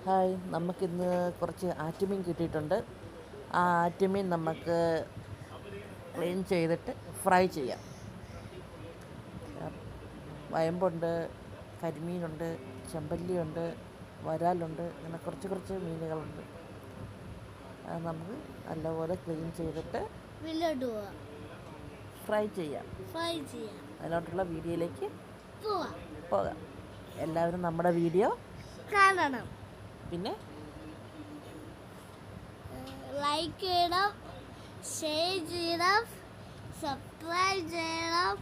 Hi, നമുക്കിന്ന് കുറച്ച് ആറ്റുമീൻ കിട്ടിയിട്ടുണ്ട്. ആ ആറ്റുമീൻ നമുക്ക് ക്ലീൻ ചെയ്തിട്ട് ഫ്രൈ ചെയ്യാം. വയമ്പുണ്ട്, കരിമീനുണ്ട്, ചെമ്പല്ലിയുണ്ട്, വരാലുണ്ട്, അങ്ങനെ കുറച്ച് മീനുകളുണ്ട്. അത് നമുക്ക് നല്ലപോലെ ക്ലീൻ ചെയ്തിട്ട് ഫ്രൈ ചെയ്യാം. അതിലോട്ടുള്ള വീഡിയോയിലേക്ക് പോകാം. എല്ലാവരും നമ്മുടെ വീഡിയോ കാണണം, പിന്നെ ലൈക്ക് ചെയ്യണം, ഷെയർ ചെയ്യണം, സബ്സ്ക്രൈബ് ചെയ്യണം.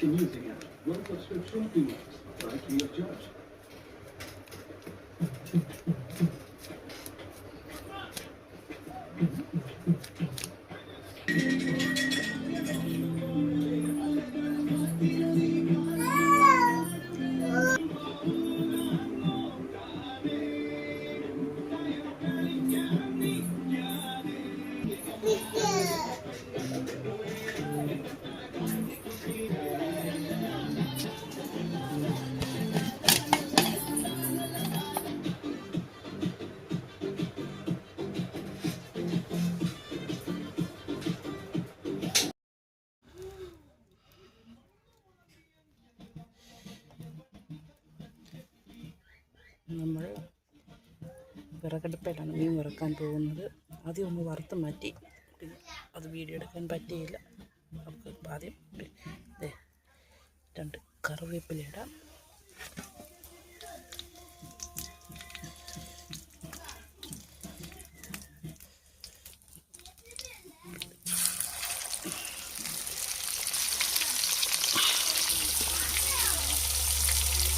Using it. One subscription fee. Try free of charge. നമ്മൾ വിറകടുപ്പിലാണ് മീൻ വറുക്കാൻ പോകുന്നത്. ആദ്യം ഒന്ന് വറുത്ത് മാറ്റി, അത് വീഡിയോ എടുക്കാൻ പറ്റിയില്ല. നമുക്ക് ആദ്യം 2 കറിവേപ്പില ഇടാം.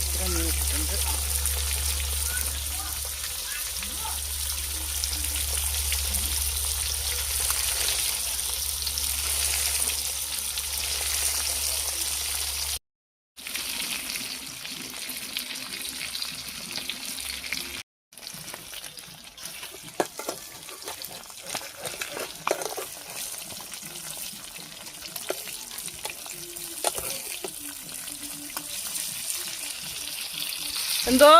ഇത്ര മീൻ ഇട്ടിട്ടുണ്ട്. എന്തോ